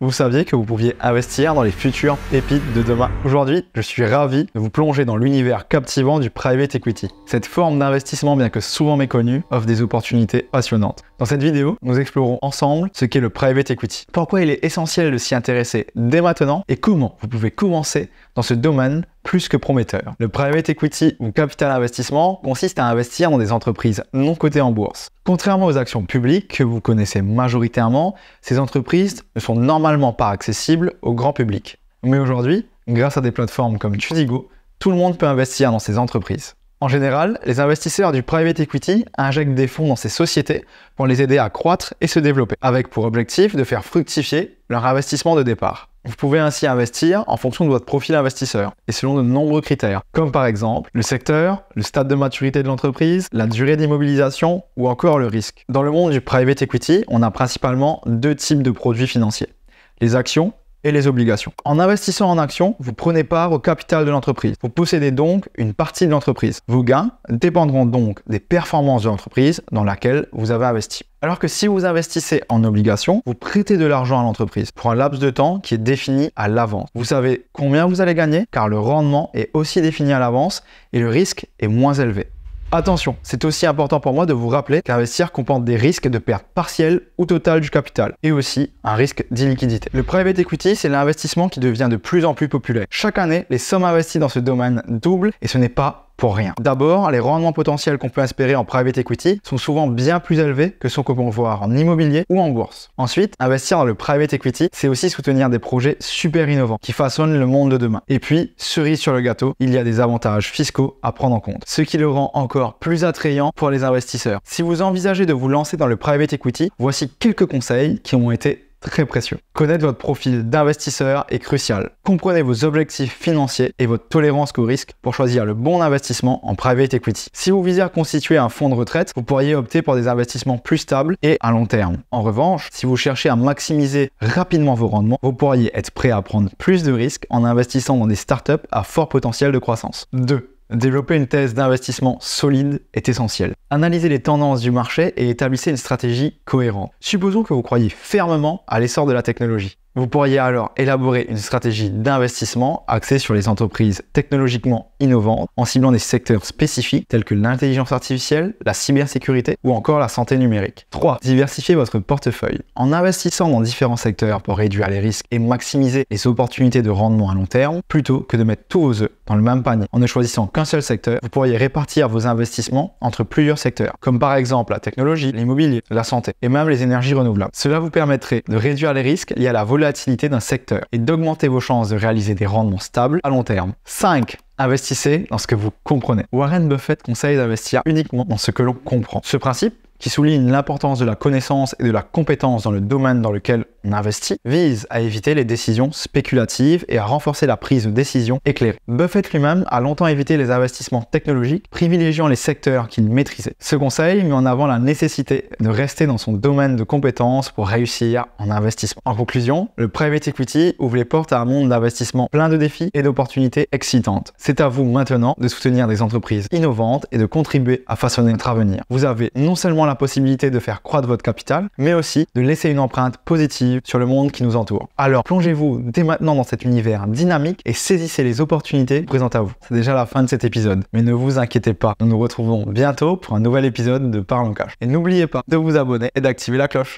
Vous saviez que vous pouviez investir dans les futures pépites de demain? Aujourd'hui, je suis ravi de vous plonger dans l'univers captivant du private equity. Cette forme d'investissement, bien que souvent méconnue, offre des opportunités passionnantes. Dans cette vidéo, nous explorons ensemble ce qu'est le private equity, pourquoi il est essentiel de s'y intéresser dès maintenant et comment vous pouvez commencer dans ce domaine plus que prometteur. Le private equity ou capital investissement consiste à investir dans des entreprises non cotées en bourse. Contrairement aux actions publiques que vous connaissez majoritairement, ces entreprises ne sont normalement pas accessibles au grand public. Mais aujourd'hui, grâce à des plateformes comme Tudigo, tout le monde peut investir dans ces entreprises. En général, les investisseurs du private equity injectent des fonds dans ces sociétés pour les aider à croître et se développer, avec pour objectif de faire fructifier leur investissement de départ. Vous pouvez ainsi investir en fonction de votre profil investisseur et selon de nombreux critères, comme par exemple le secteur, le stade de maturité de l'entreprise, la durée d'immobilisation ou encore le risque. Dans le monde du private equity, on a principalement deux types de produits financiers, les actions et les obligations. En investissant en actions, vous prenez part au capital de l'entreprise. Vous possédez donc une partie de l'entreprise. Vos gains dépendront donc des performances de l'entreprise dans laquelle vous avez investi. Alors que si vous investissez en obligations, vous prêtez de l'argent à l'entreprise pour un laps de temps qui est défini à l'avance. Vous savez combien vous allez gagner car le rendement est aussi défini à l'avance et le risque est moins élevé. Attention, c'est aussi important pour moi de vous rappeler qu'investir comporte des risques de perte partielle ou totale du capital et aussi un risque d'illiquidité. Le private equity, c'est l'investissement qui devient de plus en plus populaire. Chaque année, les sommes investies dans ce domaine doublent et ce n'est pas pour rien. D'abord, les rendements potentiels qu'on peut espérer en private equity sont souvent bien plus élevés que ceux qu'on peut voir en immobilier ou en bourse. Ensuite, investir dans le private equity, c'est aussi soutenir des projets super innovants qui façonnent le monde de demain. Et puis, cerise sur le gâteau, il y a des avantages fiscaux à prendre en compte, ce qui le rend encore plus attrayant pour les investisseurs. Si vous envisagez de vous lancer dans le private equity, voici quelques conseils qui ont été très précieux. Connaître votre profil d'investisseur est crucial. Comprenez vos objectifs financiers et votre tolérance au risque pour choisir le bon investissement en private equity. Si vous visez à constituer un fonds de retraite, vous pourriez opter pour des investissements plus stables et à long terme. En revanche, si vous cherchez à maximiser rapidement vos rendements, vous pourriez être prêt à prendre plus de risques en investissant dans des startups à fort potentiel de croissance. 2. Développer une thèse d'investissement solide est essentiel. Analysez les tendances du marché et établissez une stratégie cohérente. Supposons que vous croyez fermement à l'essor de la technologie. Vous pourriez alors élaborer une stratégie d'investissement axée sur les entreprises technologiquement innovantes en ciblant des secteurs spécifiques tels que l'intelligence artificielle, la cybersécurité ou encore la santé numérique. 3. Diversifiez votre portefeuille. En investissant dans différents secteurs pour réduire les risques et maximiser les opportunités de rendement à long terme, plutôt que de mettre tous vos œufs dans le même panier en ne choisissant qu'un seul secteur, vous pourriez répartir vos investissements entre plusieurs secteurs, comme par exemple la technologie, l'immobilier, la santé et même les énergies renouvelables. Cela vous permettrait de réduire les risques liés à la volatilité d'un secteur et d'augmenter vos chances de réaliser des rendements stables à long terme. 5. Investissez dans ce que vous comprenez. Warren Buffett conseille d'investir uniquement dans ce que l'on comprend. Ce principe, qui souligne l'importance de la connaissance et de la compétence dans le domaine dans lequel on investit, vise à éviter les décisions spéculatives et à renforcer la prise de décision éclairée. Buffett lui-même a longtemps évité les investissements technologiques, privilégiant les secteurs qu'il maîtrisait. Ce conseil met en avant la nécessité de rester dans son domaine de compétences pour réussir en investissement. En conclusion, le private equity ouvre les portes à un monde d'investissement plein de défis et d'opportunités excitantes. C'est à vous maintenant de soutenir des entreprises innovantes et de contribuer à façonner notre avenir. Vous avez non seulement la possibilité de faire croître votre capital, mais aussi de laisser une empreinte positive sur le monde qui nous entoure. Alors plongez-vous dès maintenant dans cet univers dynamique et saisissez les opportunités présentes à vous. C'est déjà la fin de cet épisode, mais ne vous inquiétez pas, nous nous retrouvons bientôt pour un nouvel épisode de Parlons Cash. Et n'oubliez pas de vous abonner et d'activer la cloche.